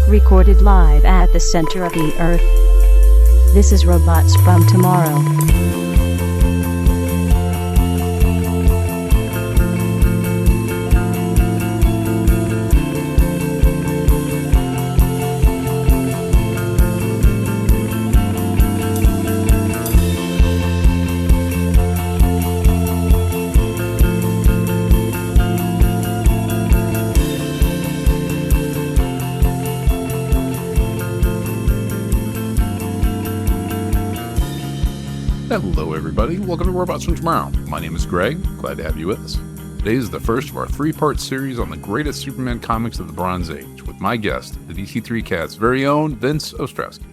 Recorded live at the center of the Earth. This is Robots from Tomorrow. Hello everybody, welcome to Robots from Tomorrow. My name is Greg, glad to have you with us. Today is the first of our three-part series on the greatest Superman comics of the Bronze Age, with my guest, the DC3 Cat's very own Vince Ostrowski.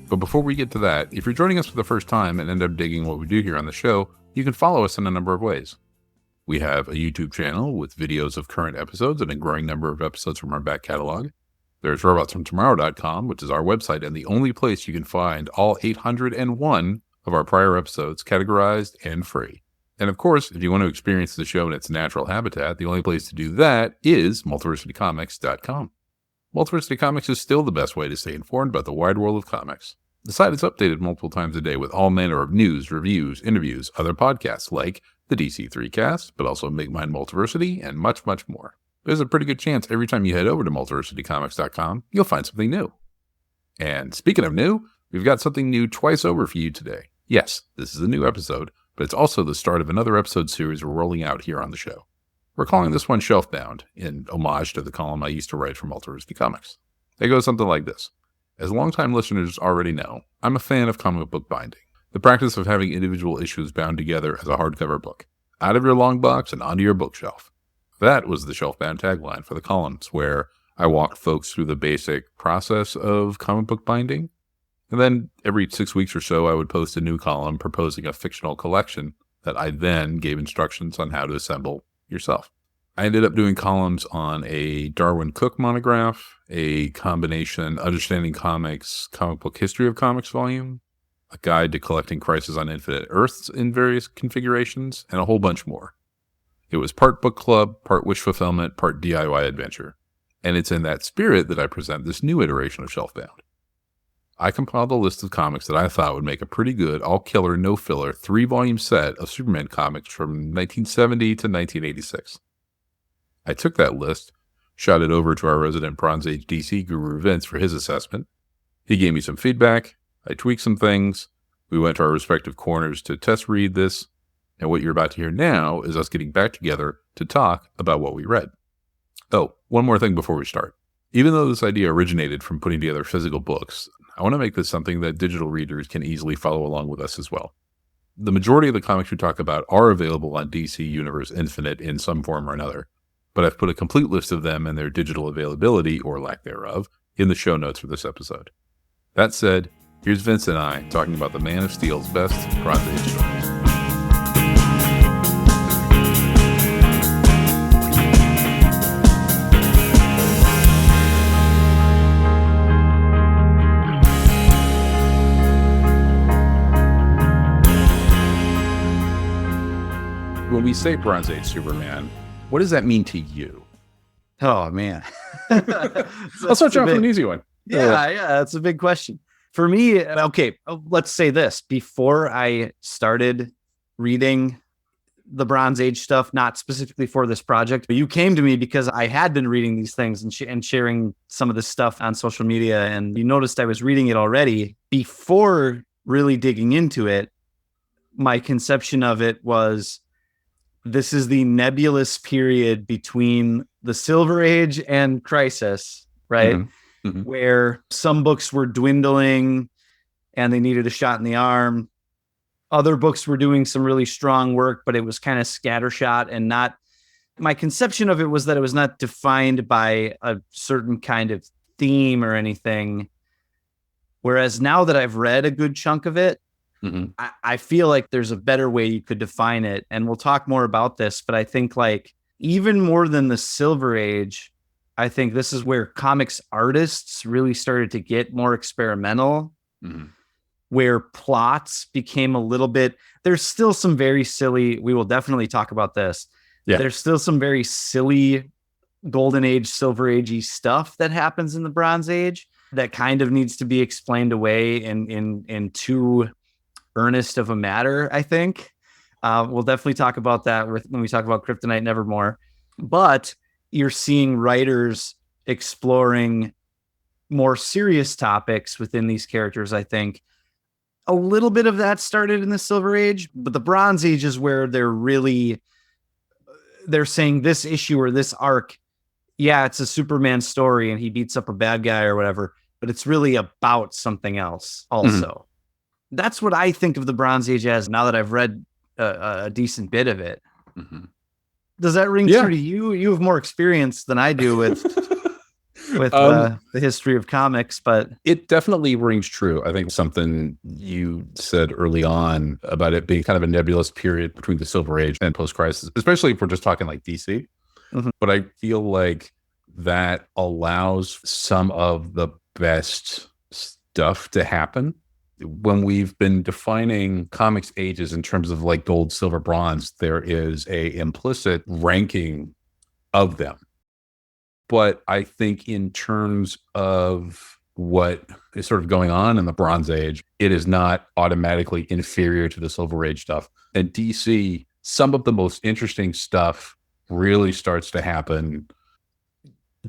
But before we get to that, if you're joining us for the first time and end up digging what we do here on the show, you can follow us in a number of ways. We have a YouTube channel with videos of current episodes and a growing number of episodes from our back catalog. There's robotsfromtomorrow.com, which is our website and the only place you can find all 801 of our prior episodes categorized and free. And of course, if you want to experience the show in its natural habitat, the only place to do that is multiversitycomics.com. Multiversity Comics is still the best way to stay informed about the wide world of comics. The site is updated multiple times a day with all manner of news, reviews, interviews, other podcasts like the DC3 Cast, but also Make Mine Multiversity, and much, much more. There's a pretty good chance every time you head over to multiversitycomics.com, you'll find something new. And speaking of new, we've got something new twice over for you today. Yes, this is a new episode, but it's also the start of another episode series we're rolling out here on the show. We're calling this one Shelfbound, in homage to the column I used to write for Multiversity Comics. It goes something like this. As longtime listeners already know, I'm a fan of comic book binding, the practice of having individual issues bound together as a hardcover book, out of your long box and onto your bookshelf. That was the Shelfbound tagline for the columns, where I walked folks through the basic process of comic book binding. And then every 6 weeks or so, I would post a new column proposing a fictional collection that I then gave instructions on how to assemble yourself. I ended up doing columns on a Darwin Cook monograph, a combination Understanding Comics comic book history of comics volume, a guide to collecting Crisis on Infinite Earths in various configurations, and a whole bunch more. It was part book club, part wish fulfillment, part DIY adventure. And it's in that spirit that I present this new iteration of Shelfbound. I compiled a list of comics that I thought would make a pretty good, all-killer, no-filler, 3-volume set of Superman comics from 1970 to 1986. I took that list, shot it over to our resident Bronze Age DC guru Vince for his assessment. He gave me some feedback, I tweaked some things, we went to our respective corners to test read this, and what you're about to hear now is us getting back together to talk about what we read. Oh, one more thing before we start. Even though this idea originated from putting together physical books, I want to make this something that digital readers can easily follow along with us as well. The majority of the comics we talk about are available on DC Universe Infinite in some form or another, but I've put a complete list of them and their digital availability, or lack thereof, in the show notes for this episode. That said, here's Vince and I talking about the Man of Steel's best Bronze Age stories. When we say Bronze Age Superman, what does that mean to you? Oh, man. I'll start you off with an easy one. Yeah, that's a big question. For me, okay, let's say this. Before I started reading the Bronze Age stuff, not specifically for this project, but you came to me because I had been reading these things and sharing some of this stuff on social media, and you noticed I was reading it already. Before really digging into it, my conception of it was, this is the nebulous period between the Silver Age and Crisis, right? Mm-hmm. Mm-hmm. Where some books were dwindling and they needed a shot in the arm. Other books were doing some really strong work, but it was kind of scattershot and not. My conception of it was that it was not defined by a certain kind of theme or anything. Whereas now that I've read a good chunk of it, mm-hmm. I feel like there's a better way you could define it. And we'll talk more about this, but I think like even more than the Silver Age, I think this is where comics artists really started to get more experimental, mm-hmm. where plots became a little bit, there's still some very silly, we will definitely talk about this. Yeah. There's still some very silly Golden Age, Silver Agey stuff that happens in the Bronze Age that kind of needs to be explained away in too earnest of a matter, I think. We'll definitely talk about that when we talk about Kryptonite Nevermore. But you're seeing writers exploring more serious topics within these characters, I think. A little bit of that started in the Silver Age, but the Bronze Age is where they're saying this issue or this arc, yeah, it's a Superman story and he beats up a bad guy or whatever, but it's really about something else also. Mm-hmm. That's what I think of the Bronze Age as now that I've read a decent bit of it. Mm-hmm. Does that ring true to you? You have more experience than I do with the history of comics, but it definitely rings true. I think something you said early on about it being kind of a nebulous period between the Silver Age and post-crisis, especially if we're just talking like DC. Mm-hmm. But I feel like that allows some of the best stuff to happen. When we've been defining comics ages in terms of like gold, silver, bronze, there is a implicit ranking of them. But I think in terms of what is sort of going on in the Bronze Age, it is not automatically inferior to the Silver Age stuff. And DC, some of the most interesting stuff really starts to happen.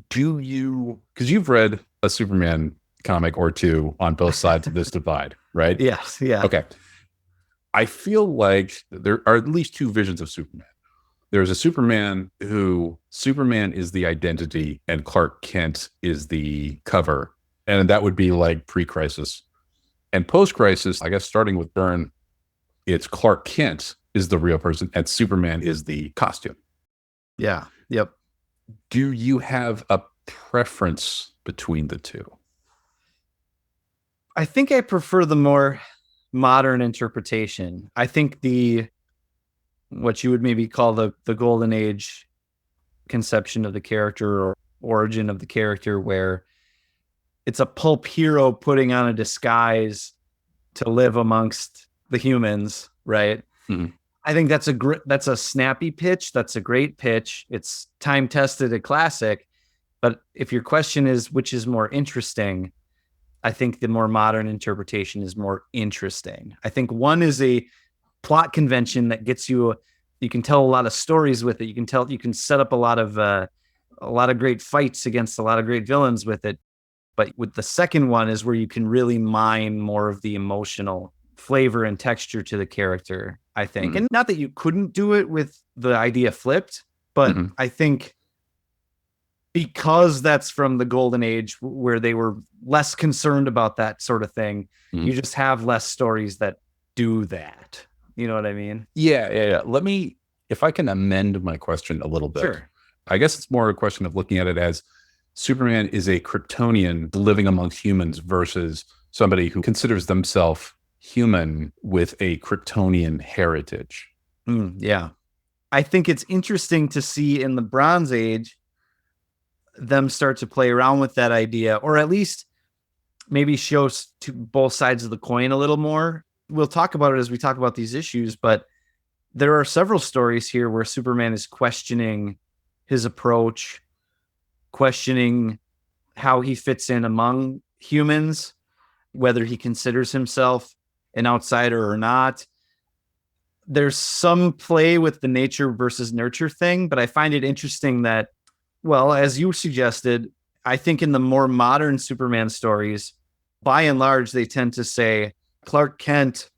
Because you've read a Superman comic or two on both sides of this divide, right? Yes. Yeah. Okay. I feel like there are at least two visions of Superman. There's a Superman is the identity and Clark Kent is the cover. And that would be like pre-crisis. And post-crisis, I guess starting with Byrne, it's Clark Kent is the real person and Superman is the costume. Yeah. Yep. Do you have a preference between the two? I think I prefer the more modern interpretation. I think what you would maybe call the Golden Age conception of the character or origin of the character, where it's a pulp hero putting on a disguise to live amongst the humans, right? Mm-hmm. I think that's a snappy pitch. That's a great pitch. It's time tested, a classic. But if your question is which is more interesting, I think the more modern interpretation is more interesting. I think one is a plot convention that gets you can tell a lot of stories with it. You can set up a lot of great fights against a lot of great villains with it. But with the second one is where you can really mine more of the emotional flavor and texture to the character, I think. Mm-hmm. And not that you couldn't do it with the idea flipped, but mm-hmm. I think because that's from the Golden Age where they were less concerned about that sort of thing, mm-hmm. you just have less stories that do that. You know what I mean? Yeah. Let me, if I can amend my question a little bit. Sure. I guess it's more a question of looking at it as Superman is a Kryptonian living amongst humans versus somebody who considers themselves human with a Kryptonian heritage. Yeah. I think it's interesting to see in the Bronze Age them start to play around with that idea, or at least maybe show to both sides of the coin a little more. We'll talk about it as we talk about these issues, but there are several stories here where Superman is questioning his approach, questioning how he fits in among humans, whether he considers himself an outsider or not. There's some play with the nature versus nurture thing, but I find it interesting that, well, as you suggested, I think in the more modern Superman stories, by and large, they tend to say Clark Kent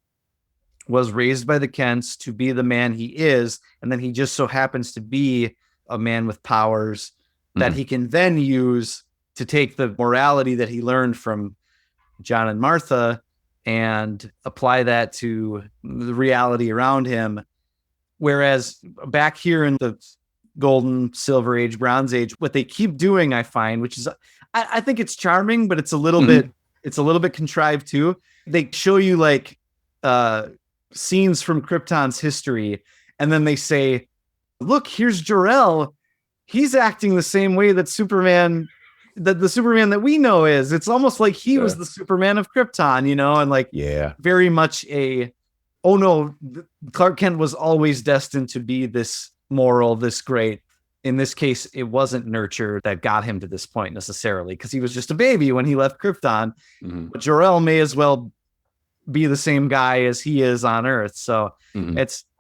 was raised by the Kents to be the man he is, and then he just so happens to be a man with powers that he can then use to take the morality that he learned from John and Martha and apply that to the reality around him. Whereas back here in the Golden, Silver Age, Bronze Age, what they keep doing, I find, which is, I think it's charming, but it's a little bit contrived too. They show you like scenes from Krypton's history, and then they say, look, here's Jor-El. He's acting the same way that the Superman that we know is. It's almost like he was the Superman of Krypton, and like, very much oh no, Clark Kent was always destined to be this moral, this great. In this case, it wasn't nurture that got him to this point necessarily, because he was just a baby when he left Krypton. Mm-hmm. But Jor-El may as well be the same guy as he is on Earth. So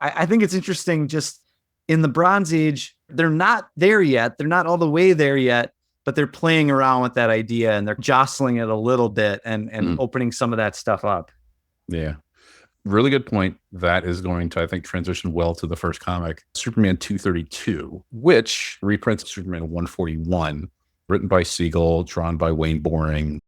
I think it's interesting, just in the Bronze Age, they're not there yet. They're not all the way there yet, but they're playing around with that idea and they're jostling it a little bit and opening some of that stuff up. Yeah. Really good point. That is going to, I think, transition well to the first comic, Superman 232, which reprints Superman 141, written by Siegel, drawn by Wayne Boring.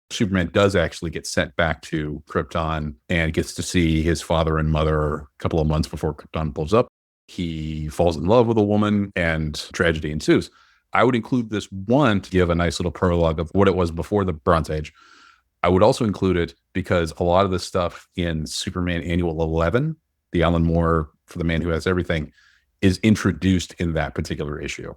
Superman does actually get sent back to Krypton and gets to see his father and mother a couple of months before Krypton blows up. He falls in love with a woman and tragedy ensues. I would include this one to give a nice little prologue of what it was before the Bronze Age. I would also include it because a lot of the stuff in Superman Annual 11, the Alan Moore For the Man Who Has Everything, is introduced in that particular issue.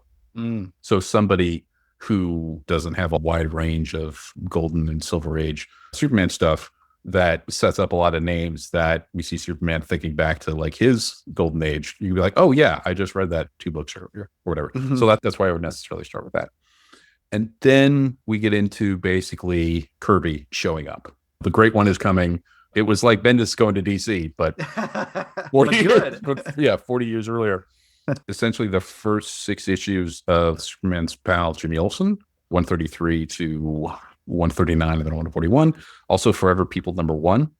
So somebody who doesn't have a wide range of Golden and Silver Age Superman stuff, that sets up a lot of names that we see Superman thinking back to like his Golden Age. You'd be like, oh yeah, I just read that 2 books earlier or whatever. So that's why I would necessarily start with that. And then we get into basically Kirby showing up. The Great One is coming. It was like Bendis going to DC, but 40 years earlier. Essentially the first 6 issues of Superman's pal Jimmy Olsen, 133 to 139 and then 141. Also Forever People #1.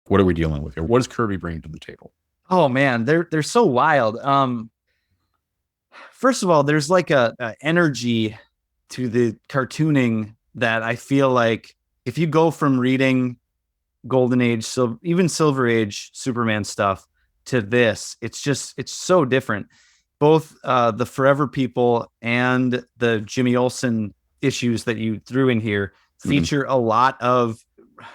What are we dealing with here? What does Kirby bring to the table? Oh man, they're so wild. First of all, there's like a energy to the cartooning that I feel like if you go from reading Golden Age, so even Silver Age Superman stuff to this, it's so different. Both the Forever People and the Jimmy Olsen issues that you threw in here feature a lot of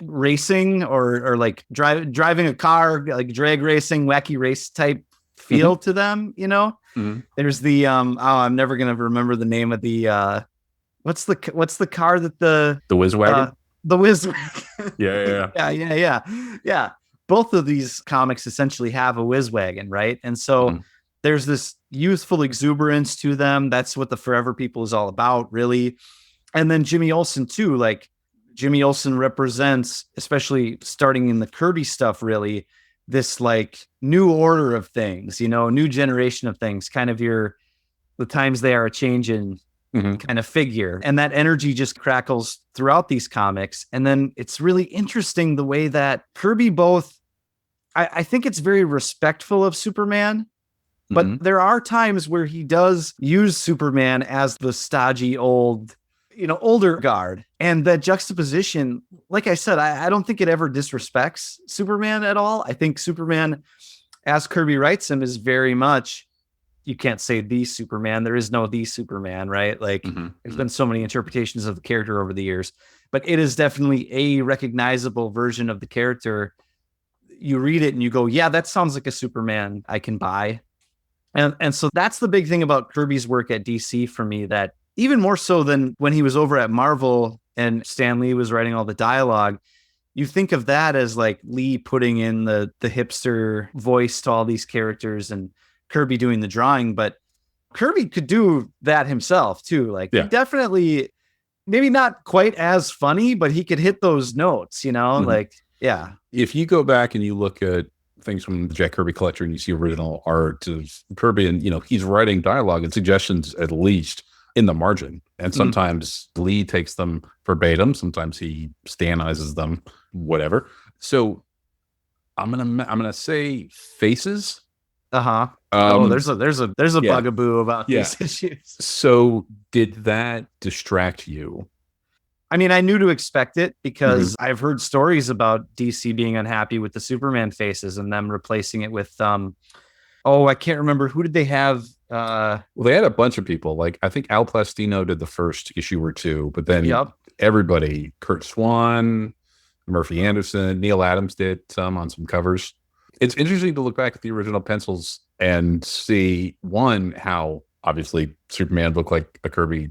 racing or like driving a car, like drag racing, wacky race type feel to them, you know? There's the I'm never gonna remember the name of the what's the car that the Whiz Wagon? The Whiz Wagon. Yeah. Both of these comics essentially have a Whiz Wagon, right? And so there's this youthful exuberance to them. That's what the Forever People is all about, really. And then Jimmy Olsen too, like Jimmy Olsen represents, especially starting in the Kirby stuff, really, this like new order of things, you know, new generation of things, kind of the times they are a changing kind of figure. And that energy just crackles throughout these comics. And then it's really interesting the way that Kirby I think it's very respectful of Superman, but there are times where he does use Superman as the stodgy older guard. And that juxtaposition, like I said, I don't think it ever disrespects Superman at all. I think Superman, as Kirby writes him, is very much, you can't say the Superman. There is no the Superman, right? Like there's been so many interpretations of the character over the years, but it is definitely a recognizable version of the character. You read it and you go, yeah, that sounds like a Superman I can buy. And so that's the big thing about Kirby's work at DC for me, that even more so than when he was over at Marvel and Stan Lee was writing all the dialogue, you think of that as like Lee putting in the hipster voice to all these characters and Kirby doing the drawing, but Kirby could do that himself too. Like he definitely, maybe not quite as funny, but he could hit those notes, you know, like, yeah. If you go back and you look at things from the Jack Kirby collection and you see original art of Kirby and, you know, he's writing dialogue and suggestions at least in the margin. And sometimes Lee takes them verbatim. Sometimes he Stanizes them, whatever. So I'm going to say Faces. There's a bugaboo about these issues. So did that distract you? I mean, I knew to expect it because I've heard stories about DC being unhappy with the Superman faces and them replacing it with I can't remember, who did they have? Well, they had a bunch of people. Like I think Al Plastino did the first issue or two, but then everybody, Kurt Swan, Murphy Anderson, Neil Adams did some on some covers. It's interesting to look back at the original pencils and see, one, how obviously Superman looked like a Kirby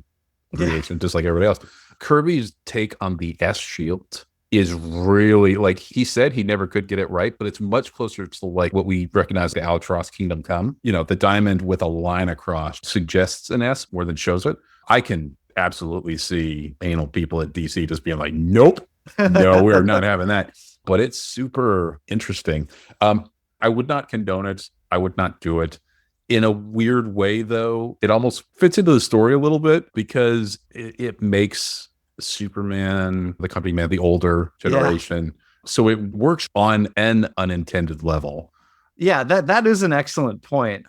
creation, just like everybody else. Kirby's take on the S shield is really, like he said, he never could get it right, but it's much closer to like what we recognize the Albatross Kingdom Come. You know, the diamond with a line across suggests an S more than shows it. I can absolutely see anal people at DC just being like, nope, no, we're not having that. But it's super interesting. I would not condone it. I would not do it. In a weird way, though, it almost fits into the story a little bit because it makes Superman, the company man, the older generation. Yeah. So it works on an unintended level. Yeah, that is an excellent point.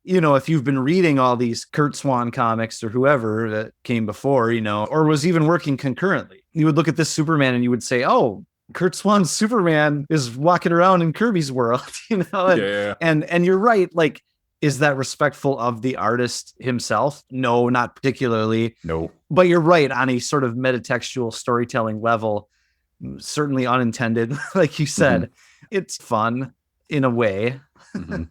You know, if you've been reading all these Kurt Swan comics or whoever that came before, you know, or was even working concurrently, you would look at this Superman and you would say, oh, Kurt Swan's Superman is walking around in Kirby's world, you know? And you're right. Like, is that respectful of the artist himself? No, not particularly. No. But you're right, on a sort of metatextual storytelling level, certainly unintended. Like you said, it's fun in a way. Because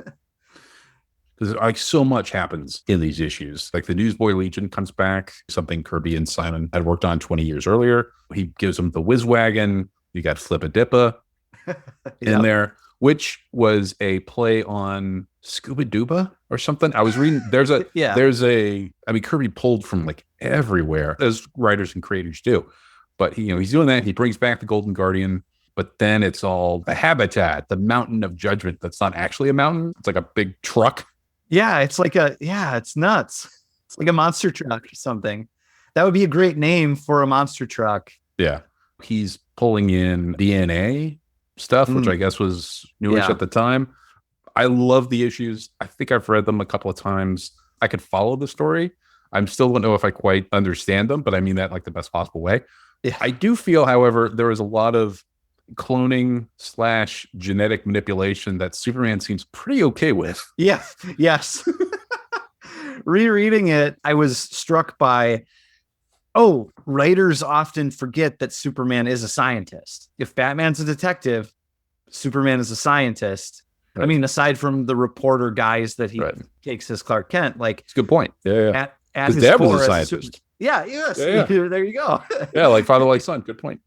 like so much happens in these issues. Like the Newsboy Legion comes back, something Kirby and Simon had worked on 20 years earlier. He gives them the Whiz Wagon. You got Flip-a-Dippa in there, which was a play on Scooba-Dooba or something. I was reading, I mean, Kirby pulled from like everywhere, as writers and creators do. But he's doing that. He brings back the Golden Guardian, but then it's all the habitat, the Mountain of Judgment. That's not actually a mountain. It's like a big truck. Yeah, it's like it's nuts. It's like a monster truck or something. That would be a great name for a monster truck. Yeah. He's pulling in DNA stuff, which I guess was newish at the time. I love the issues. I think I've read them a couple of times. I could follow the story. I still don't know if I quite understand them, but I mean that like the best possible way. Yeah. I do feel, however, there is a lot of cloning / genetic manipulation that Superman seems pretty okay with. Yeah. Yes. Rereading it, I was struck by, writers often forget that Superman is a scientist. If Batman's a detective, Superman is a scientist. Right. I mean, aside from the reporter guys that he takes as Clark Kent, like it's a good point. Yeah. His dad was a scientist. Yes. Yeah. There you go. Yeah, like father, like son. Good point.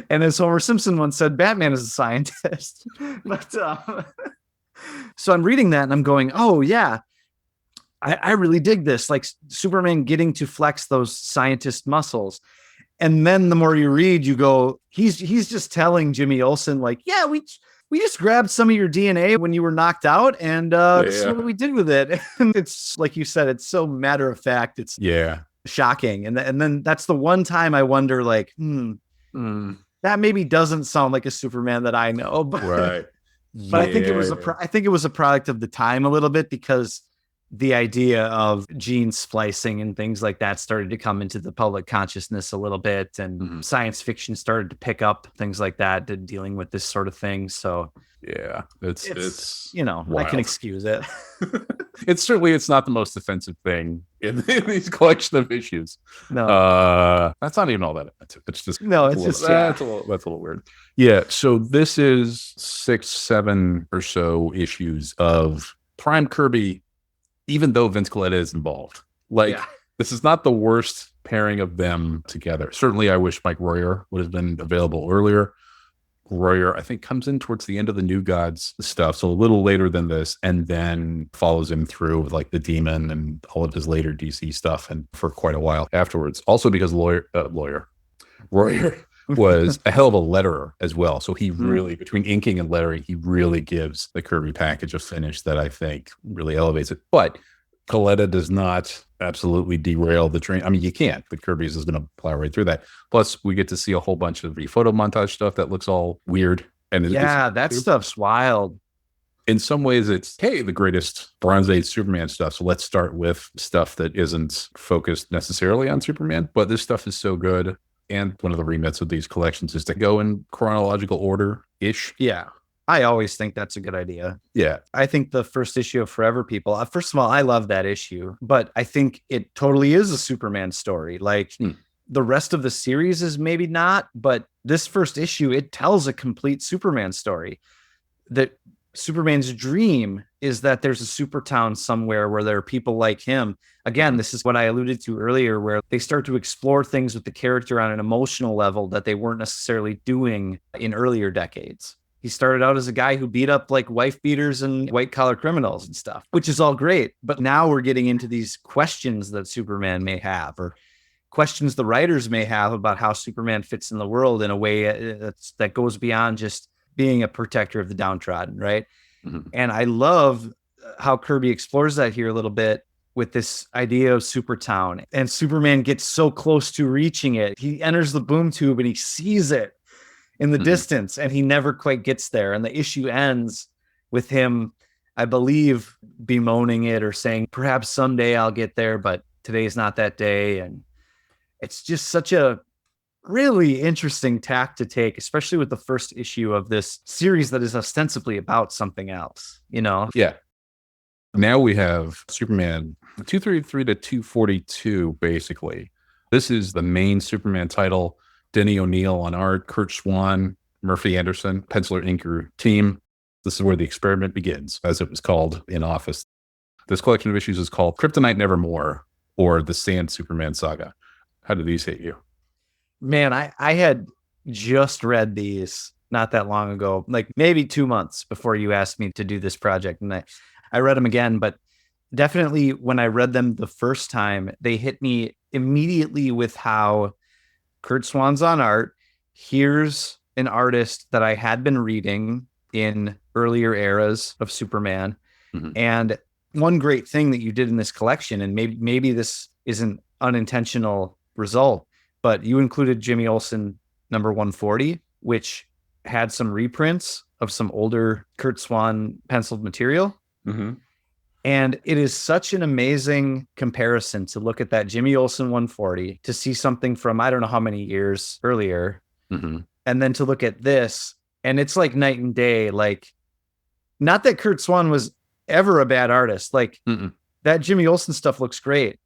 And as Homer Simpson once said, Batman is a scientist. But so I'm reading that and I'm going, oh yeah, I really dig this. Like Superman getting to flex those scientist muscles. And then the more you read, you go, he's just telling Jimmy Olsen, like, yeah, we just grabbed some of your DNA when you were knocked out, and this is what we did with it. And it's like you said, it's so matter of fact. It's shocking. And then that's the one time I wonder, like, that maybe doesn't sound like a Superman that I know. But, but I think it was a product of the time a little bit, because the idea of gene splicing and things like that started to come into the public consciousness a little bit, and science fiction started to pick up things like that, dealing with this sort of thing. So yeah, it's wild. I can excuse it. It's not the most offensive thing in these collection of issues. No, that's not even all that offensive. It's just that's a little weird. Yeah. So this is 6, 7 or so issues of Prime Kirby, even though Vince Colletta is involved. This is not the worst pairing of them together. Certainly, I wish Mike Royer would have been available earlier. Royer, I think, comes in towards the end of the New Gods stuff, so a little later than this, and then follows him through with like the Demon and all of his later DC stuff, and for quite a while afterwards. Also because Royer was a hell of a letterer as well. So he really, between inking and lettering, he really gives the Kirby package a finish that I think really elevates it. But Colletta does not absolutely derail the train. I mean, you can't, but Kirby's is going to plow right through that. Plus, we get to see a whole bunch of photo montage stuff that looks all weird. And that stuff's wild. In some ways, it's, hey, the greatest Bronze Age Superman stuff. So let's start with stuff that isn't focused necessarily on Superman. But this stuff is so good. And one of the remits of these collections is to go in chronological order-ish. Yeah. I always think that's a good idea. Yeah. I think the first issue of Forever People, first of all, I love that issue, but I think it totally is a Superman story. Like the rest of the series is maybe not, but this first issue, it tells a complete Superman story that Superman's dream is that there's a super town somewhere where there are people like him. Again, this is what I alluded to earlier, where they start to explore things with the character on an emotional level that they weren't necessarily doing in earlier decades. He started out as a guy who beat up like wife beaters and white collar criminals and stuff, which is all great. But now we're getting into these questions that Superman may have, or questions the writers may have about how Superman fits in the world in a way that goes beyond just being a protector of the downtrodden, right? Mm-hmm. And I love how Kirby explores that here a little bit with this idea of Supertown. And Superman gets so close to reaching it. He enters the boom tube and he sees it in the distance, and he never quite gets there. And the issue ends with him, I believe, bemoaning it or saying, perhaps someday I'll get there, but today's not that day. And it's just such a really interesting tack to take, especially with the first issue of this series that is ostensibly about something else, you know? Yeah. Now we have Superman 233 to 242, basically. This is the main Superman title. Denny O'Neil on art, Kurt Swan, Murphy Anderson, penciler inker team. This is where the experiment begins, as it was called in Office. This collection of issues is called Kryptonite No More, or the Sand Superman Saga. How did these hit you? Man, I had just read these not that long ago, like maybe 2 months before you asked me to do this project. And I read them again, but definitely when I read them the first time, they hit me immediately with how Kurt Swan's on art. Here's an artist that I had been reading in earlier eras of Superman. Mm-hmm. And one great thing that you did in this collection, and maybe this is an unintentional result, but you included Jimmy Olsen number 140, which had some reprints of some older Kurt Swan penciled material. Mm-hmm. And it is such an amazing comparison to look at that Jimmy Olsen 140 to see something from, I don't know how many years earlier. Mm-hmm. And then to look at this, and it's like night and day. Like, not that Kurt Swan was ever a bad artist. Like, that Jimmy Olsen stuff looks great,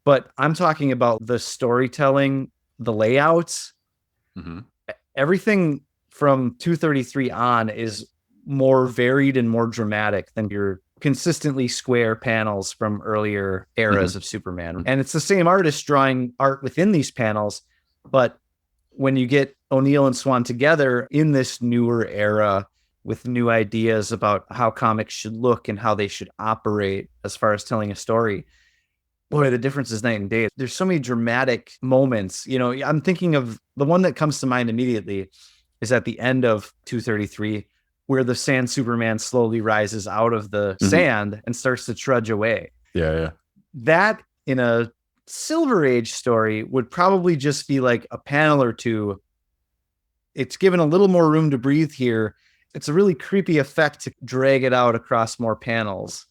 but I'm talking about the storytelling, the layouts, everything from 233 on is more varied and more dramatic than your consistently square panels from earlier eras of Superman. And it's the same artist drawing art within these panels, but when you get O'Neil and Swan together in this newer era with new ideas about how comics should look and how they should operate as far as telling a story, boy, the difference is night and day. There's so many dramatic moments. You know, I'm thinking of the one that comes to mind immediately is at the end of 233, where the Sand Superman slowly rises out of the sand and starts to trudge away. Yeah. That in a Silver Age story would probably just be like a panel or two. It's given a little more room to breathe here. It's a really creepy effect to drag it out across more panels.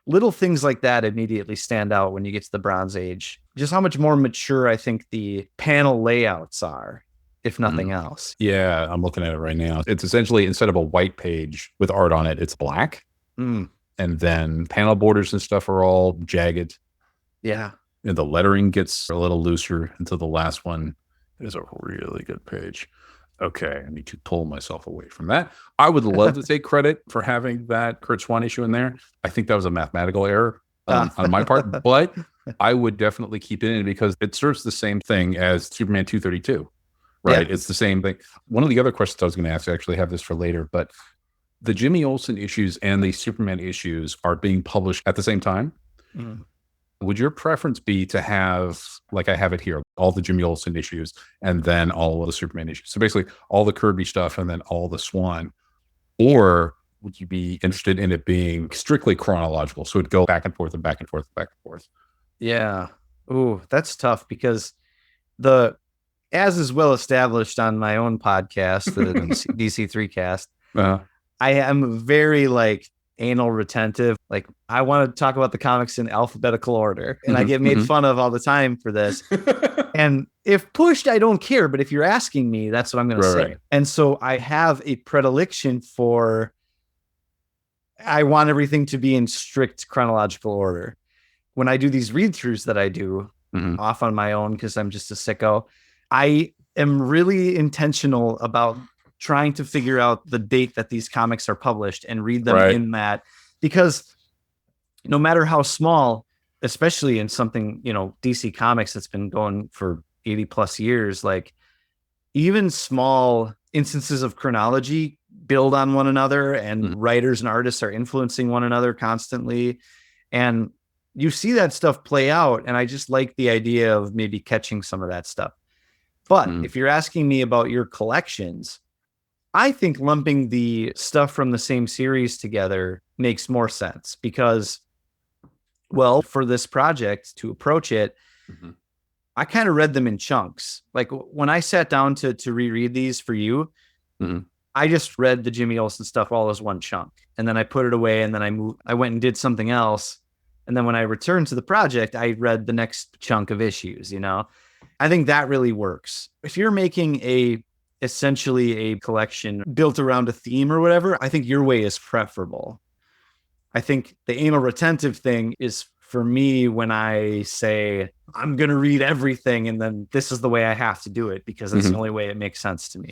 Little things like that immediately stand out when you get to the Bronze Age. Just how much more mature I think the panel layouts are, if nothing else. Yeah, I'm looking at it right now. It's essentially, instead of a white page with art on it, it's black. And then panel borders and stuff are all jagged. Yeah. And the lettering gets a little looser until the last one. It is a really good page. Okay, I need to pull myself away from that. I would love to take credit for having that Kurt Swan issue in there. I think that was a mathematical error on my part, but I would definitely keep it in because it serves the same thing as Superman 232, right? Yeah. It's the same thing. One of the other questions I was going to ask, I actually have this for later, but the Jimmy Olsen issues and the Superman issues are being published at the same time. Would your preference be to have, like I have it here, all the Jimmy Olsen issues and then all of the Superman issues? So basically all the Kirby stuff and then all the Swan. Or would you be interested in it being strictly chronological? So it'd go back and forth and back and forth and back and forth. Yeah. Ooh, that's tough because as is well established on my own podcast, the DC3 cast, I am very like anal retentive. Like, I want to talk about the comics in alphabetical order, and I get made fun of all the time for this. And if pushed, I don't care. But if you're asking me, that's what I'm going to say. Right. And so I have a predilection for, I want everything to be in strict chronological order. When I do these read-throughs that I do off on my own, because I'm just a sicko, I am really intentional about trying to figure out the date that these comics are published and read them Right. in that, because no matter how small, especially in something, DC Comics that's been going for 80 plus years, like even small instances of chronology build on one another, and writers and artists are influencing one another constantly. And you see that stuff play out. And I just like the idea of maybe catching some of that stuff. But if you're asking me about your collections, I think lumping the stuff from the same series together makes more sense because, well, for this project to approach it, I kind of read them in chunks. Like when I sat down to reread these for you, I just read the Jimmy Olsen stuff all as one chunk. And then I put it away, and then I went and did something else. And then when I returned to the project, I read the next chunk of issues, I think that really works. If you're making essentially a collection built around a theme or whatever, I think your way is preferable. I think the anal retentive thing is for me when I say I'm going to read everything and then this is the way I have to do it because it's the only way it makes sense to me,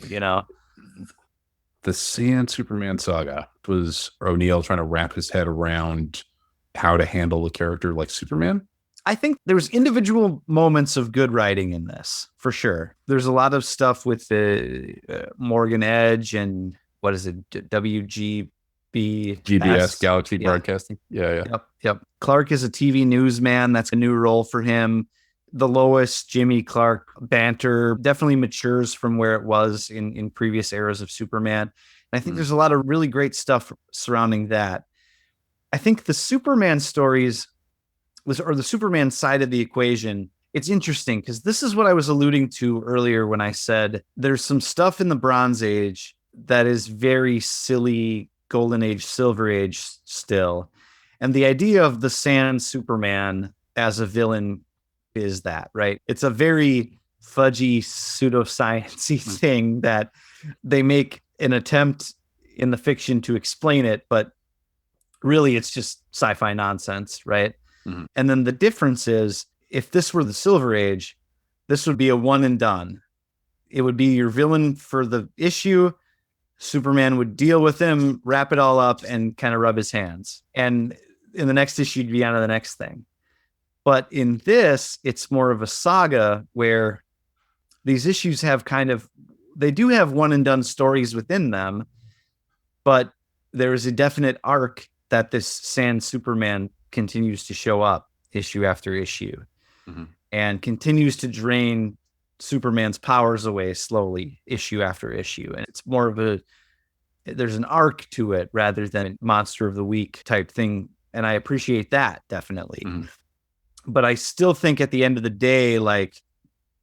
The Sand Superman saga was O'Neill trying to wrap his head around how to handle a character like Superman. I think there's individual moments of good writing in this, for sure. There's a lot of stuff with the Morgan Edge and what is it, WGB? GBS, Galaxy Broadcasting. Yeah. Yep. Clark is a TV newsman. That's a new role for him. The Lois, Jimmy Clark banter definitely matures from where it was in previous eras of Superman. And I think there's a lot of really great stuff surrounding that. I think the Superman stories, or the Superman side of the equation, it's interesting because this is what I was alluding to earlier when I said there's some stuff in the Bronze Age that is very silly, Golden Age, Silver Age still. And the idea of the Sand Superman as a villain is that, right? It's a very fudgy pseudoscience-y thing that they make an attempt in the fiction to explain it, but really it's just sci-fi nonsense, right? And then the difference is, if this were the Silver Age, this would be a one and done. It would be your villain for the issue. Superman would deal with him, wrap it all up, and kind of rub his hands. And in the next issue, you'd be on to the next thing. But in this, it's more of a saga where these issues have they do have one and done stories within them, but there is a definite arc that this Sand Superman continues to show up issue after issue and continues to drain Superman's powers away slowly issue after issue. And it's more of there's an arc to it rather than a monster of the week type thing. And I appreciate that definitely. But I still think at the end of the day, like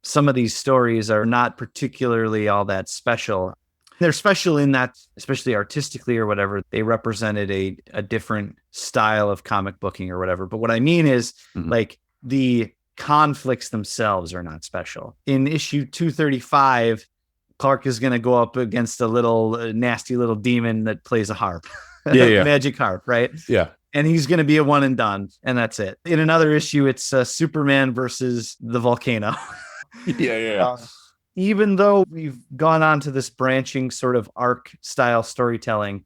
some of these stories are not particularly all that special. They're special in that, especially artistically or whatever, they represented a different style of comic booking or whatever. But what I mean is like the conflicts themselves are not special. In issue 235, Clark is going to go up against a little nasty little demon that plays a harp, magic harp, right? Yeah. And he's going to be a one and done, and that's it. In another issue, it's Superman versus the volcano. Even though we've gone on to this branching sort of arc style storytelling,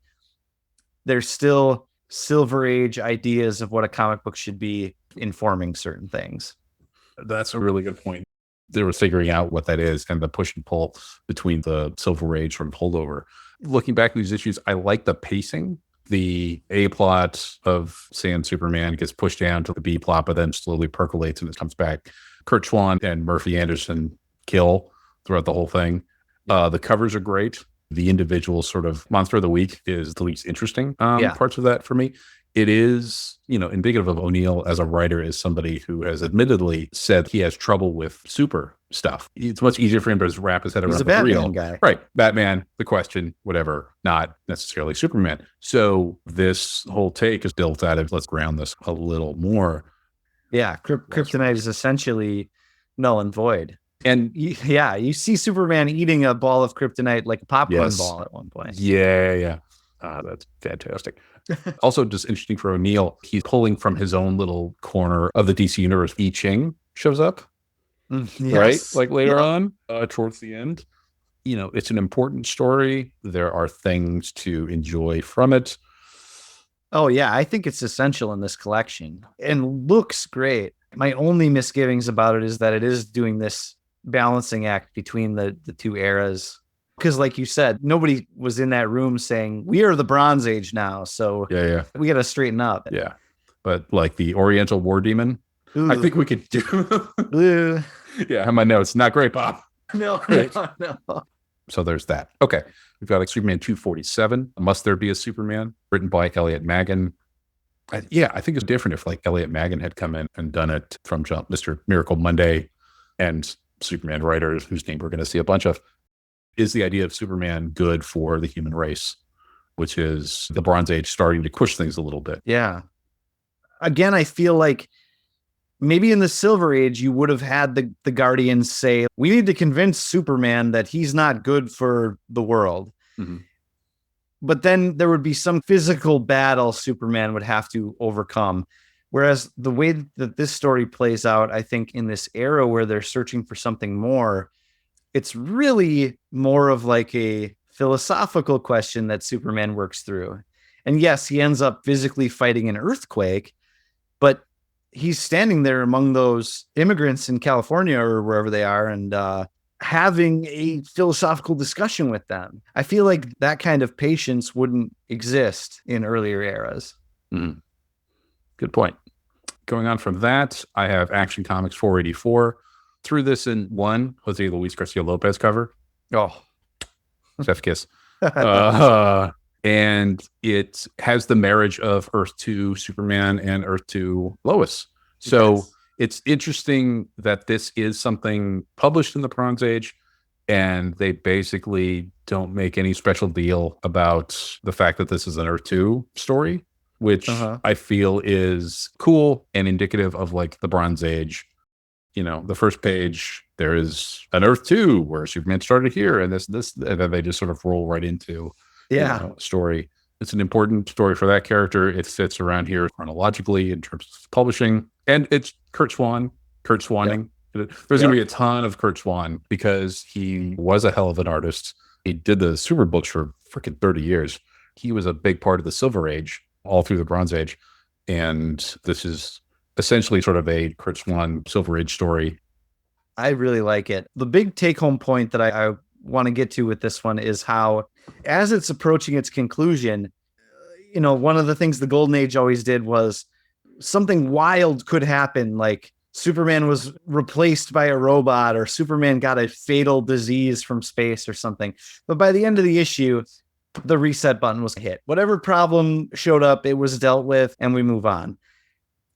there's still Silver Age ideas of what a comic book should be informing certain things. That's a really good point. They were figuring out what that is and the push and pull between the Silver Age from holdover. Looking back at these issues, I like the pacing. The A plot of Sand Superman gets pushed down to the B plot, but then slowly percolates and it comes back. Kurt Schwan and Murphy Anderson kill throughout the whole thing. The covers are great. The individual sort of monster of the week is the least interesting parts of that for me. It is, indicative of O'Neill as a writer, is somebody who has admittedly said he has trouble with super stuff. It's much easier for him to just wrap his head around the Batman guy. Right. Batman, The Question, whatever, not necessarily Superman. So this whole take is built out of, let's ground this a little more. Yeah. Kryptonite is essentially null and void. And you see Superman eating a ball of kryptonite like a popcorn ball at one point. Yeah. That's fantastic. Also, just interesting for O'Neill, he's pulling from his own little corner of the DC universe. I Ching shows up, right? Like later on, towards the end. it's an important story. There are things to enjoy from it. Oh, yeah. I think it's essential in this collection and looks great. My only misgivings about it is that it is doing this balancing act between the two eras. Because like you said, nobody was in that room saying, we are the Bronze Age now. So Yeah. we got to straighten up. Yeah. But like the Oriental War Demon, Ooh. I think we could do. Ooh. Yeah, I have my notes. Not great, Bob. No. So there's that. Okay. We've got like Superman 247, Must There Be a Superman, written by Elliot Maggin. I think it's different if like Elliot Maggin had come in and done it from jump, Mr. Miracle Monday and Superman writers whose name we're going to see a bunch of. Is the idea of Superman good for the human race, which is the Bronze Age starting to push things a little bit? Yeah. Again, I feel like maybe in the Silver Age, you would have had the Guardians say, we need to convince Superman that he's not good for the world. Mm-hmm. But then there would be some physical battle Superman would have to overcome. Whereas the way that this story plays out, I think in this era where they're searching for something more, it's really more of like a philosophical question that Superman works through. And yes, he ends up physically fighting an earthquake, but he's standing there among those immigrants in California or wherever they are and having a philosophical discussion with them. I feel like that kind of patience wouldn't exist in earlier eras. Mm. Good point. Going on from that, I have Action Comics 484. Threw this in one Jose Luis Garcia Lopez cover. Oh, chef kiss. And it has the marriage of Earth 2 Superman and Earth 2 Lois. So yes. It's interesting that this is something published in the Bronze Age, and they basically don't make any special deal about the fact that this is an Earth 2 story, which I feel is cool and indicative of like the Bronze Age. The first page, there is an Earth 2 where Superman started here, and this, and then they just sort of roll right into story. It's an important story for that character. It fits around here chronologically in terms of publishing, and it's Kurt Swanning. There's going to be a ton of Kurt Swan because he was a hell of an artist. He did the super books for freaking 30 years. He was a big part of the Silver Age all through the Bronze Age, and this is essentially sort of a Kurt Swan Silver Age story. I really like it. The big take-home point that I want to get to with this one is how, as it's approaching its conclusion, one of the things the Golden Age always did was something wild could happen, like Superman was replaced by a robot, or Superman got a fatal disease from space or something. But by the end of the issue, the reset button was hit. Whatever problem showed up, it was dealt with, and we move on.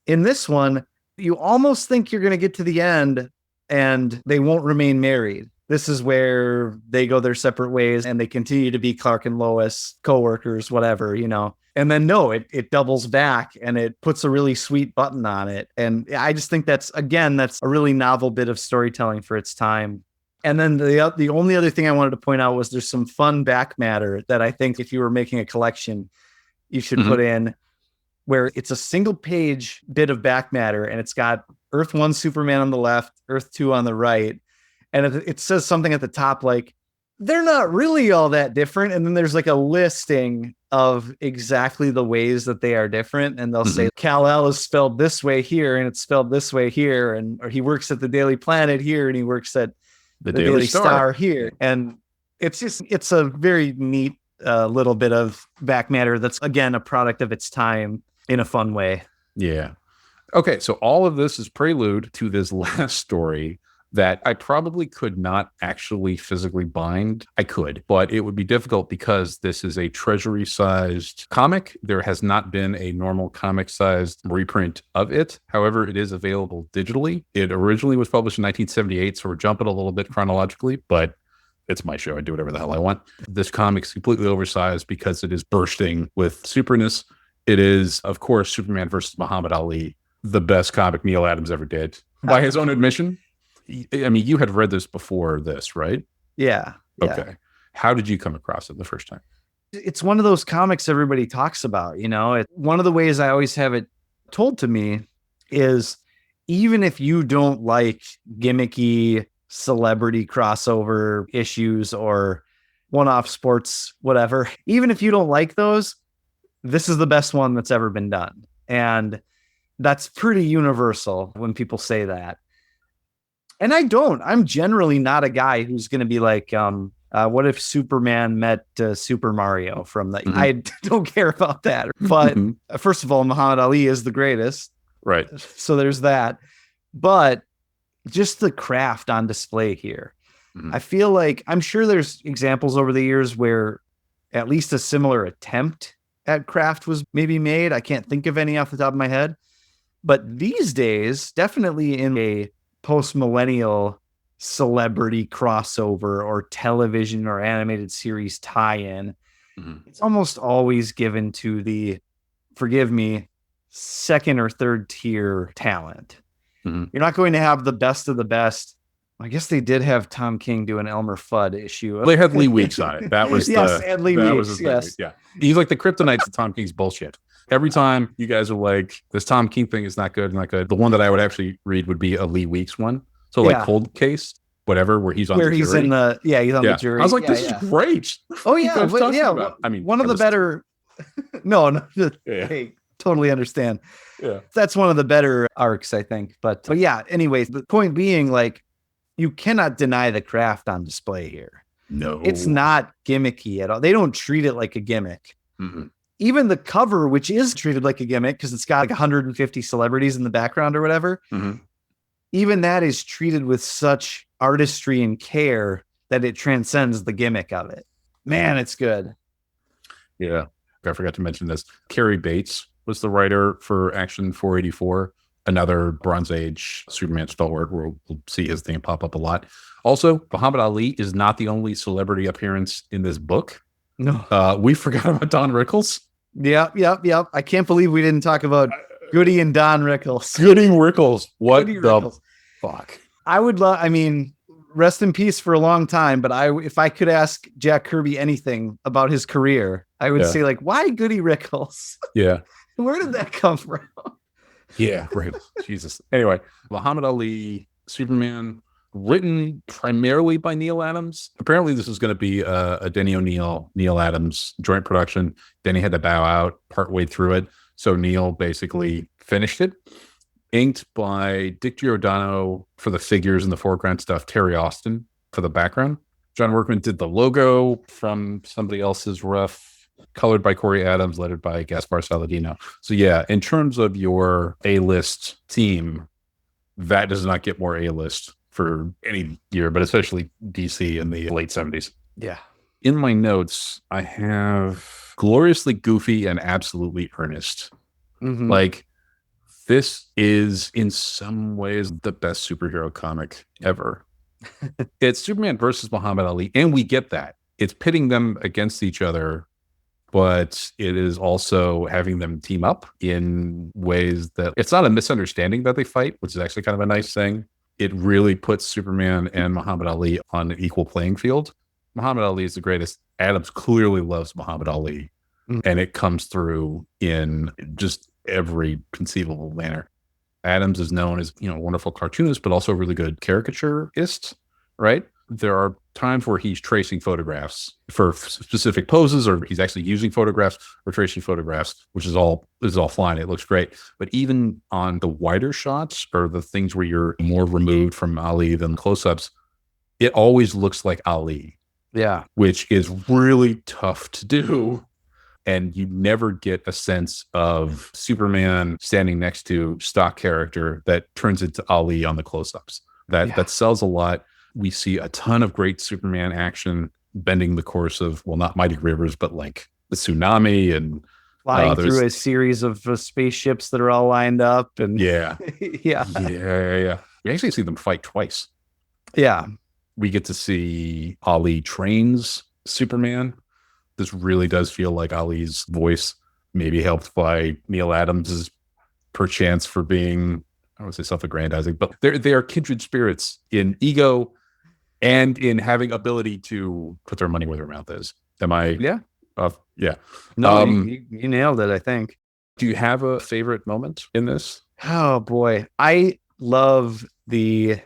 In this one, you almost think you're going to get to the end and they won't remain married. This is where they go their separate ways and they continue to be Clark and Lois, co-workers, whatever, And then no, it doubles back and it puts a really sweet button on it. And I just think that's a really novel bit of storytelling for its time. And then the only other thing I wanted to point out was there's some fun back matter that I think if you were making a collection, you should put in, where it's a single page bit of back matter and it's got Earth 1 Superman on the left, Earth 2 on the right. And it says something at the top like, they're not really all that different. And then there's like a listing of exactly the ways that they are different. And they'll say Kal-El is spelled this way here and it's spelled this way here. Or he works at the Daily Planet here and he works at the Daily Star here. And it's a very neat little bit of back matter that's, again, a product of its time in a fun way. Yeah. Okay. So all of this is prelude to this last story that I probably could not actually physically bind. I could, but it would be difficult because this is a treasury-sized comic. There has not been a normal comic-sized reprint of it. However, it is available digitally. It originally was published in 1978, so we're jumping a little bit chronologically, but it's my show. I do whatever the hell I want. This comic's completely oversized because it is bursting with superness. It is, of course, Superman versus Muhammad Ali, the best comic Neil Adams ever did, by his own admission. I mean, you had read this before this, right? Yeah. Okay. How did you come across it the first time? It's one of those comics everybody talks about, one of the ways I always have it told to me is even if you don't like gimmicky celebrity crossover issues or one-off sports, whatever. Even if you don't like those, this is the best one that's ever been done. And that's pretty universal when people say that. And I'm generally not a guy who's going to be like, what if Superman met Super Mario from the, I don't care about that. But first of all, Muhammad Ali is the greatest. Right. So there's that. But just the craft on display here. I feel like, I'm sure there's examples over the years where at least a similar attempt at craft was maybe made. I can't think of any off the top of my head. But these days, definitely in a post-millennial celebrity crossover or television or animated series tie-in, it's almost always given to the, forgive me, second or third tier talent. You're not going to have the best of the best. I guess they did have Tom King do an Elmer Fudd issue. They had Lee Weeks on it. That was and Lee Weeks, yes. Yeah. He's like the kryptonite to Tom King's bullshit. Every time you guys are like, this Tom King thing is not good, not good. The one that I would actually read would be a Lee Weeks one. So like Cold Case, whatever, where he's on the jury. He's in the, he's on the jury. I was like, this is great. Oh yeah. I mean, one of the better, hey, totally understand. Yeah. That's one of the better arcs, I think. But yeah, anyways, the point being, like, you cannot deny the craft on display here. No. It's not gimmicky at all. They don't treat it like a gimmick. Even the cover, which is treated like a gimmick because it's got like 150 celebrities in the background or whatever, even that is treated with such artistry and care that it transcends the gimmick of it. Man, it's good. Yeah. I forgot to mention this. Carrie Bates was the writer for Action 484, another Bronze Age Superman stalwart. We'll see his name pop up a lot. Also, Muhammad Ali is not the only celebrity appearance in this book. No. We forgot about Don Rickles. Yep. I can't believe we didn't talk about Goody and Don Rickles. Goody Rickles. What the fuck? I would love, I mean, rest in peace for a long time, but if I could ask Jack Kirby anything about his career, I would say, like, why Goody Rickles? Yeah. Where did that come from? Yeah, right. Jesus. Anyway, Muhammad Ali, Superman, written primarily by Neil Adams. Apparently, this is going to be a Denny O'Neil, Neil Adams joint production. Denny had to bow out partway through it, so Neil basically finished it. Inked by Dick Giordano for the figures and the foreground stuff, Terry Austin for the background. John Workman did the logo from somebody else's rough. Colored by Corey Adams, lettered by Gaspar Saladino. So yeah, in terms of your A-list team, that does not get more A-list for any year, but especially DC in the late 70s. Yeah. In my notes, I have gloriously goofy and absolutely earnest. Like, this is in some ways the best superhero comic ever. It's Superman versus Muhammad Ali, and we get that. It's pitting them against each other, but it is also having them team up in ways that it's not a misunderstanding that they fight, which is actually kind of a nice thing. It really puts Superman and Muhammad Ali on an equal playing field. Muhammad Ali is the greatest. Adams clearly loves Muhammad Ali, and it comes through in just every conceivable manner. Adams is known as, a wonderful cartoonist, but also a really good caricaturist, right? There are times where he's tracing photographs for specific poses, or he's actually using photographs or tracing photographs, which is all fine. It looks great. But even on the wider shots, or the things where you're more removed from Ali than close-ups, it always looks like Ali. Yeah. Which is really tough to do. And you never get a sense of Superman standing next to stock character that turns into Ali on the close-ups. That sells a lot. We see a ton of great Superman action bending the course of, well, not mighty rivers, but like the tsunami and flying through a series of spaceships that are all lined up. And yeah. Yeah. We actually see them fight twice. Yeah. We get to see Ali trains Superman. This really does feel like Ali's voice, maybe helped by Neil Adams's perchance for being, I would say self-aggrandizing, but they are kindred spirits in ego and in having ability to put their money where their mouth is. Am I? Yeah. Yeah. No, you nailed it, I think. Do you have a favorite moment in this? Oh boy. I love the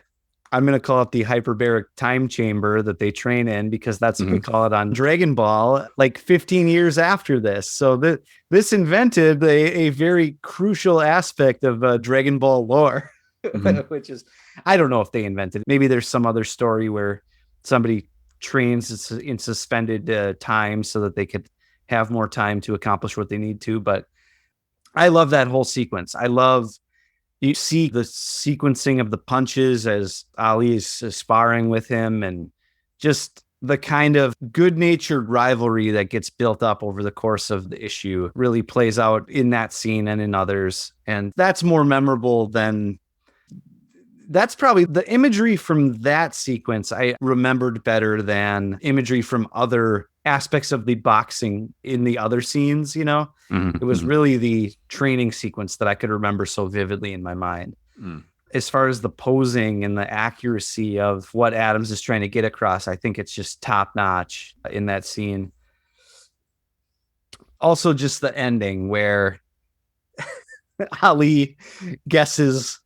I'm going to call it the hyperbaric time chamber that they train in, because that's what they call it on Dragon Ball, like 15 years after this. So this invented a very crucial aspect of Dragon Ball lore, which is, I don't know if they invented it. Maybe there's some other story where somebody trains in suspended time so that they could have more time to accomplish what they need to. But I love that whole sequence. You see the sequencing of the punches as Ali is sparring with him, and just the kind of good-natured rivalry that gets built up over the course of the issue really plays out in that scene and in others. And that's more memorable that's probably the imagery from that sequence I remembered better than imagery from other aspects of the boxing in the other scenes. It was really the training sequence that I could remember so vividly in my mind. As far as the posing and the accuracy of what Adams is trying to get across, I think it's just top notch in that scene. Also, just the ending where Ali guesses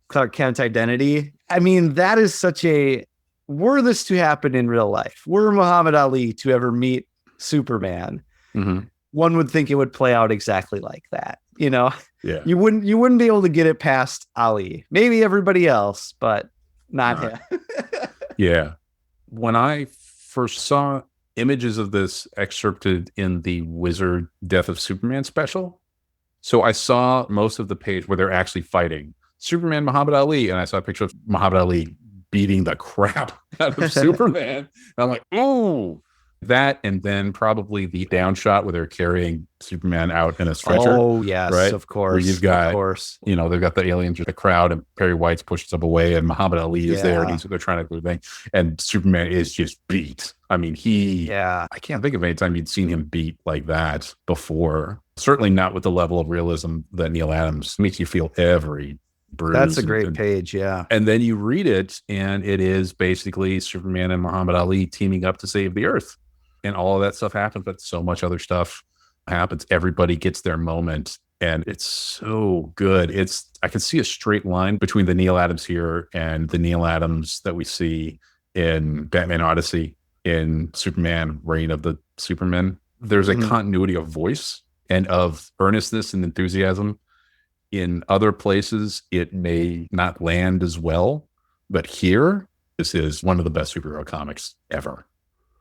Clark Kent's identity. I mean, that is were this to happen in real life, were Muhammad Ali to ever meet Superman, one would think it would play out exactly like that. Yeah. You wouldn't be able to get it past Ali. Maybe everybody else, but not him. Yeah. When I first saw images of this excerpted in the Wizard Death of Superman special, so I saw most of the page where they're actually fighting Superman, Muhammad Ali, and I saw a picture of Muhammad Ali beating the crap out of Superman. And I'm like, oh, that, and then probably the down shot where they're carrying Superman out in a stretcher. Oh, yes, right? Of course. Where you've got, of course. They've got the aliens with the crowd, and Perry White's pushes up away, and Muhammad Ali is there, and they're trying to do the thing, and Superman is just beat. I mean, I can't think of any time you'd seen him beat like that before. Certainly not with the level of realism that Neil Adams makes you feel every bruise. That's a great page, yeah. And then you read it, and it is basically Superman and Muhammad Ali teaming up to save the Earth. And all of that stuff happens, but so much other stuff happens. Everybody gets their moment, and it's so good. I can see a straight line between the Neil Adams here and the Neil Adams that we see in Batman Odyssey, in Superman, Reign of the Supermen. There's a continuity of voice and of earnestness and enthusiasm. In other places, it may not land as well, but here, this is one of the best superhero comics ever.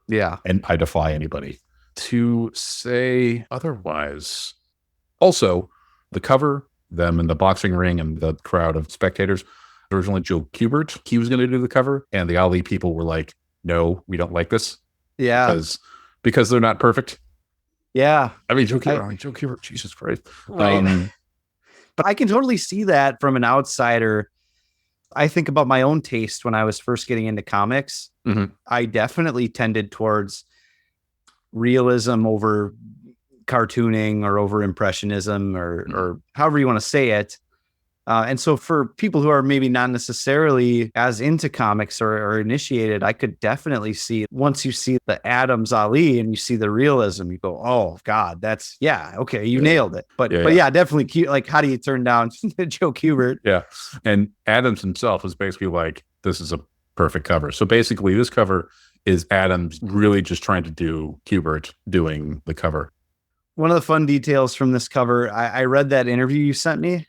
Yeah. And I defy anybody to say otherwise. Also, the cover, them in the boxing ring and the crowd of spectators, originally Joe Kubert, he was going to do the cover, and the Ali people were like, no, we don't like this. Yeah. Because they're not perfect. Yeah. I mean, Joe Kubert, Jesus Christ. Right. But I can totally see that from an outsider. I think about my own taste when I was first getting into comics. I definitely tended towards realism over cartooning or over impressionism or however you want to say it. And so for people who are maybe not necessarily as into comics or initiated, I could definitely see, once you see the Adams Ali and you see the realism, you go, oh God, okay, you nailed it. But definitely cute. Like, how do you turn down Joe Kubert? Yeah. And Adams himself was basically like, this is a perfect cover. So basically this cover is Adams really just trying to do Kubert doing the cover. One of the fun details from this cover, I read that interview you sent me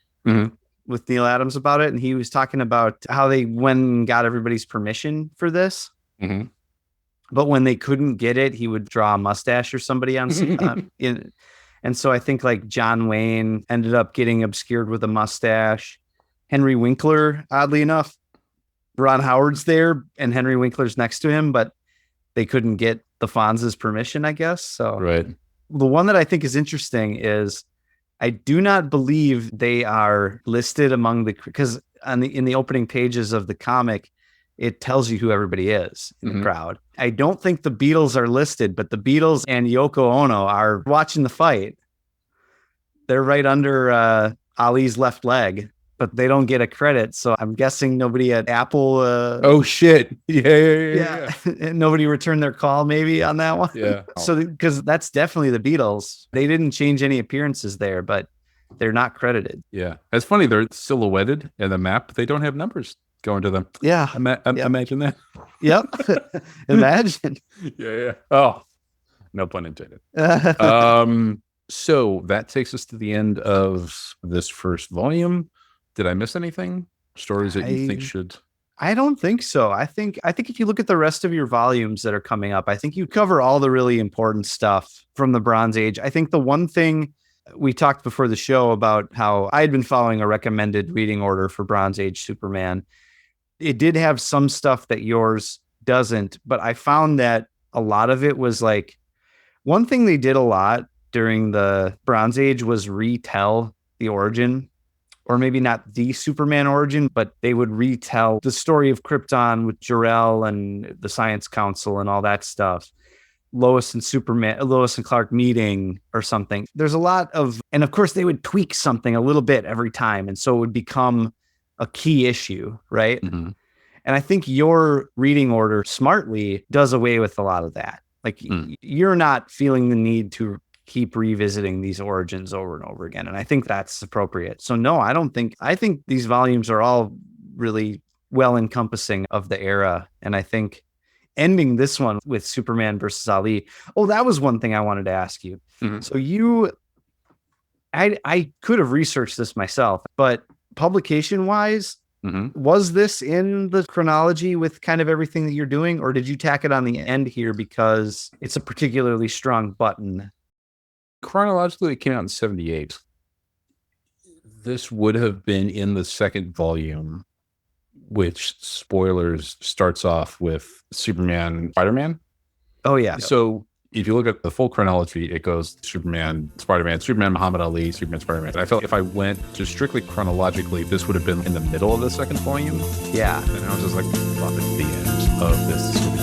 with Neil Adams about it, and he was talking about how they went and got everybody's permission for this. But when they couldn't get it, he would draw a mustache or somebody on and so I think like John Wayne ended up getting obscured with a mustache. Henry Winkler, oddly enough, Ron Howard's there and Henry Winkler's next to him, but they couldn't get the Fonz's permission, I guess. So right. The one that I think is interesting is I do not believe they are listed among because in the opening pages of the comic, it tells you who everybody is in the crowd. I don't think the Beatles are listed, but the Beatles and Yoko Ono are watching the fight. They're right under Ali's left leg, but they don't get a credit. So I'm guessing nobody at Apple. Oh shit. Yeah. Nobody returned their call maybe on that one. Yeah. So, because that's definitely the Beatles. They didn't change any appearances there, but they're not credited. Yeah. It's funny. They're silhouetted in the map. They don't have numbers. Going to them. Yeah. Imagine that. Yep. Imagine. Yeah. Oh, no pun intended. So that takes us to the end of this first volume. Did I miss anything? Stories that you think should... I don't think so. I think if you look at the rest of your volumes that are coming up, I think you cover all the really important stuff from the Bronze Age. I think the one thing we talked before the show about how I had been following a recommended reading order for Bronze Age Superman. It did have some stuff that yours doesn't, but I found that a lot of it was like, one thing they did a lot during the Bronze Age was retell the origin, or maybe not the Superman origin, but they would retell the story of Krypton with Jor-El and the Science Council and all that stuff. Lois and Clark meeting or something. There's a lot of, and of course they would tweak something a little bit every time. And so it would become a key issue, right? Mm-hmm. And I think your reading order smartly does away with a lot of that. Like you're not feeling the need to keep revisiting these origins over and over again. And I think that's appropriate. So no, I think these volumes are all really well encompassing of the era. And I think ending this one with Superman versus Ali. Oh, that was one thing I wanted to ask you. Mm-hmm. So I could have researched this myself, but publication wise, was this in the chronology with kind of everything that you're doing, or did you tack it on the end here because it's a particularly strong button? Chronologically, it came out in 78. This would have been in the second volume, which, spoilers, starts off with Superman, Spider-Man. Oh, yeah. So if you look at the full chronology, it goes Superman, Spider-Man, Superman, Muhammad Ali, Superman, Spider-Man. I felt if I went just strictly chronologically, this would have been in the middle of the second volume. Yeah. And I was just like, love at the end of this